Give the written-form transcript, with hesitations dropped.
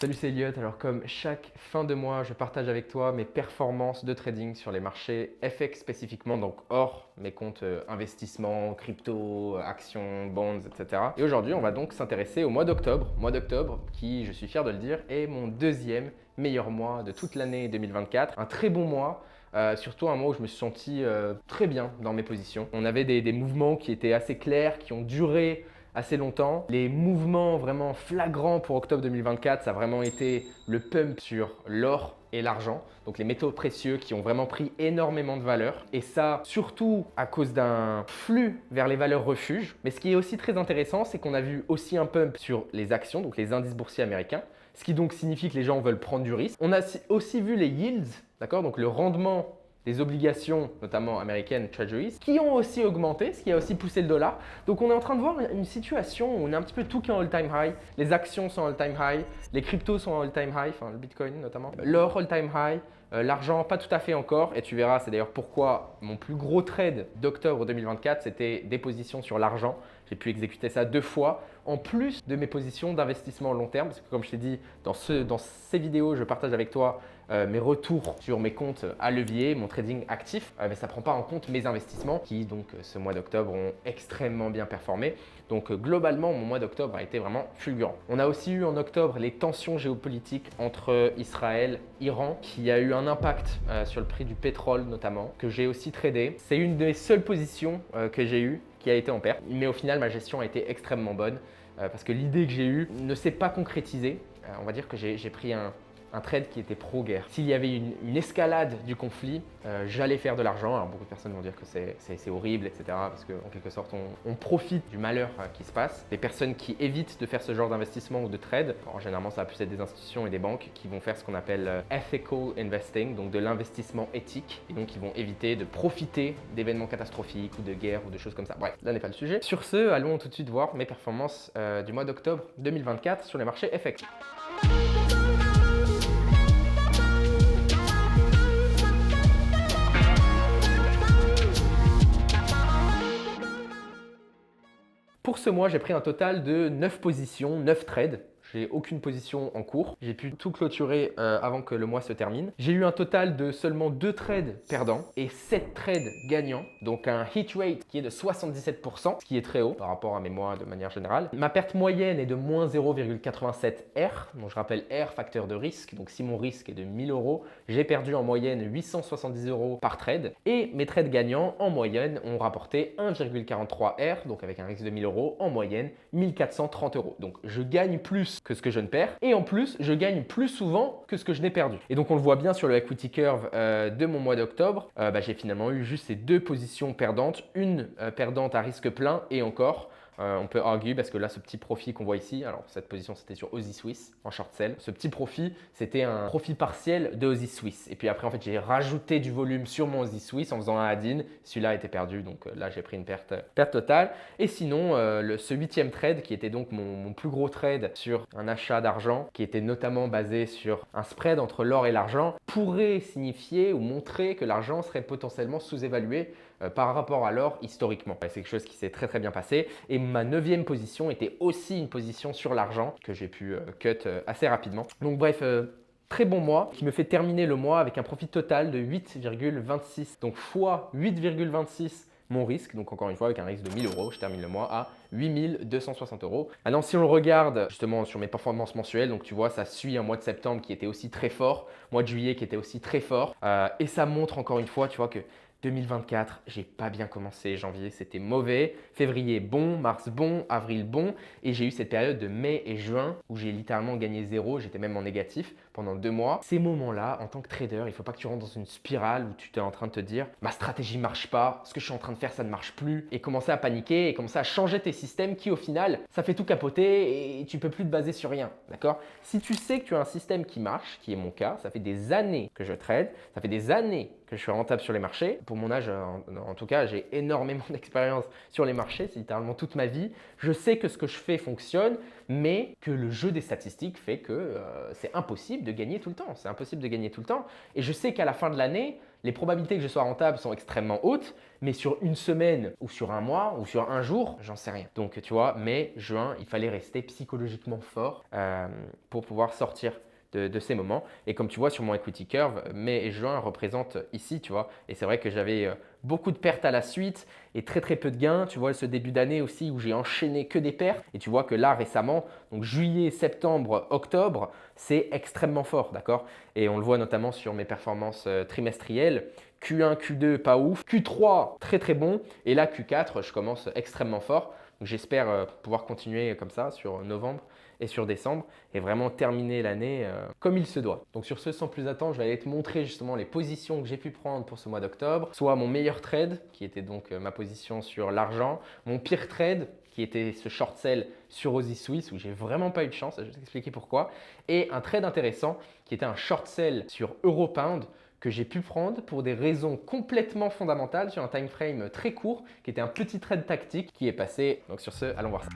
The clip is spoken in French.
Salut, c'est Elliot. Alors comme chaque fin de mois, je partage avec toi mes performances de trading sur les marchés FX spécifiquement, donc hors mes comptes investissement, crypto, actions, bonds, etc. Et aujourd'hui, on va donc s'intéresser au mois d'octobre qui, je suis fier de le dire, est mon deuxième meilleur mois de toute l'année 2024. Un très bon mois. Surtout un mois où je me suis senti très bien dans mes positions. On avait des mouvements qui étaient assez clairs, qui ont duré assez longtemps. Les mouvements vraiment flagrants pour octobre 2024, ça a vraiment été le pump sur l'or et l'argent, donc les métaux précieux qui ont vraiment pris énormément de valeur. Et ça, surtout à cause d'un flux vers les valeurs refuges. Mais ce qui est aussi très intéressant, c'est qu'on a vu aussi un pump sur les actions, donc les indices boursiers américains, ce qui donc signifie que les gens veulent prendre du risque. On a aussi vu les yields, d'accord, donc le rendement des obligations, notamment américaines, treasuries, qui ont aussi augmenté, ce qui a aussi poussé le dollar. Donc on est en train de voir une situation où on a un petit peu tout qui est en all-time high. Les actions sont en all-time high, les cryptos sont en all-time high, enfin le Bitcoin notamment. L'or all-time high, l'argent pas tout à fait encore. Et tu verras, c'est d'ailleurs pourquoi mon plus gros trade d'octobre 2024, c'était des positions sur l'argent. J'ai pu exécuter ça 2 fois, en plus de mes positions d'investissement long terme. Parce que comme je t'ai dit, dans ces vidéos, je partage avec toi mes retours sur mes comptes à levier, mon trading actif, mais ça ne prend pas en compte mes investissements qui, donc, ce mois d'octobre ont extrêmement bien performé. Donc, globalement, mon mois d'octobre a été vraiment fulgurant. On a aussi eu en octobre les tensions géopolitiques entre Israël et Iran qui a eu un impact sur le prix du pétrole notamment, que j'ai aussi tradé. C'est une des seules positions que j'ai eues qui a été en perte, mais au final, ma gestion a été extrêmement bonne parce que l'idée que j'ai eue ne s'est pas concrétisée. On va dire que j'ai pris un trade qui était pro-guerre. S'il y avait une escalade du conflit, j'allais faire de l'argent. Alors beaucoup de personnes vont dire que c'est horrible, etc. Parce qu'en quelque sorte, on profite du malheur qui se passe. Les personnes qui évitent de faire ce genre d'investissement ou de trade, généralement ça va plus être des institutions et des banques qui vont faire ce qu'on appelle ethical investing, donc de l'investissement éthique. Et donc ils vont éviter de profiter d'événements catastrophiques ou de guerres ou de choses comme ça. Bref, là n'est pas le sujet. Sur ce, allons tout de suite voir mes performances du mois d'octobre 2024 sur les marchés FX. Pour ce mois, j'ai pris un total de 9 positions, 9 trades. J'ai aucune position en cours. J'ai pu tout clôturer avant que le mois se termine. J'ai eu un total de seulement 2 trades perdants et 7 trades gagnants. Donc un hit rate qui est de 77%, ce qui est très haut par rapport à mes mois de manière générale. Ma perte moyenne est de moins 0,87 R. Donc je rappelle R, facteur de risque. Donc si mon risque est de 1000 euros, j'ai perdu en moyenne 870 euros par trade. Et mes trades gagnants en moyenne ont rapporté 1,43 R. Donc avec un risque de 1000 euros, en moyenne 1430 euros. Donc je gagne plus que ce que je ne perds. Et en plus, je gagne plus souvent que ce que je n'ai perdu. Et donc, on le voit bien sur le equity curve de mon mois d'octobre. J'ai finalement eu juste ces 2 positions perdantes. Une perdante à risque plein et encore. On peut argue parce que là, ce petit profit qu'on voit ici, alors cette position c'était sur Aussie Swiss en short sell. Ce petit profit, c'était un profit partiel de Aussie Swiss. Et puis après, en fait, j'ai rajouté du volume sur mon Aussie Swiss en faisant un add-in. Celui-là était perdu, donc là, j'ai pris une perte totale. Et sinon, ce 8e trade qui était donc mon plus gros trade sur un achat d'argent qui était notamment basé sur un spread entre l'or et l'argent pourrait signifier ou montrer que l'argent serait potentiellement sous-évalué par rapport à l'or historiquement. C'est quelque chose qui s'est très très bien passé et ma 9e position était aussi une position sur l'argent que j'ai pu cut assez rapidement. Donc bref, très bon mois qui me fait terminer le mois avec un profit total de 8,26. Donc fois 8,26 mon risque, donc encore une fois avec un risque de 1000 euros, je termine le mois à 8260 euros. Maintenant, si on le regarde justement sur mes performances mensuelles, donc tu vois, ça suit un mois de septembre qui était aussi très fort, mois de juillet qui était aussi très fort, et ça montre encore une fois, tu vois, que 2024, j'ai pas bien commencé. Janvier, c'était mauvais. Février, bon. Mars, bon. Avril, bon. Et j'ai eu cette période de mai et juin où j'ai littéralement gagné 0. J'étais même en négatif pendant 2 mois. Ces moments-là, en tant que trader, il ne faut pas que tu rentres dans une spirale où tu es en train de te dire ma stratégie ne marche pas, ce que je suis en train de faire, ça ne marche plus. Et commencer à paniquer et commencer à changer tes systèmes qui, au final, ça fait tout capoter et tu peux plus te baser sur rien. D'accord? Si tu sais que tu as un système qui marche, qui est mon cas, ça fait des années que je trade, ça fait des années que je suis rentable sur les marchés, pour mon âge, en tout cas, j'ai énormément d'expérience sur les marchés, c'est littéralement toute ma vie. Je sais que ce que je fais fonctionne, mais que le jeu des statistiques fait que c'est impossible de gagner tout le temps. C'est impossible de gagner tout le temps. Et je sais qu'à la fin de l'année, les probabilités que je sois rentable sont extrêmement hautes, mais sur une semaine ou sur un mois ou sur un jour, j'en sais rien. Donc tu vois, mai, juin, il fallait rester psychologiquement fort pour pouvoir sortir de ces moments. Et comme tu vois sur mon equity curve, mai et juin représentent ici, tu vois. Et c'est vrai que j'avais beaucoup de pertes à la suite et très très peu de gains. Tu vois ce début d'année aussi où j'ai enchaîné que des pertes. Et tu vois que là récemment, donc juillet, septembre, octobre, c'est extrêmement fort, d'accord? Et on le voit notamment sur mes performances trimestrielles. Q1, Q2, pas ouf. Q3, très très bon. Et là, Q4, je commence extrêmement fort. Donc j'espère pouvoir continuer comme ça sur novembre et sur décembre et vraiment terminer l'année comme il se doit. Donc sur ce, sans plus attendre, je vais aller te montrer justement les positions que j'ai pu prendre pour ce mois d'octobre, soit mon meilleur trade qui était donc ma position sur l'argent, mon pire trade qui était ce short sell sur Aussie Suisse où j'ai vraiment pas eu de chance, je vais t'expliquer pourquoi, et un trade intéressant qui était un short sell sur Euro Pound que j'ai pu prendre pour des raisons complètement fondamentales sur un time frame très court qui était un petit trade tactique qui est passé. Donc sur ce, allons voir ça.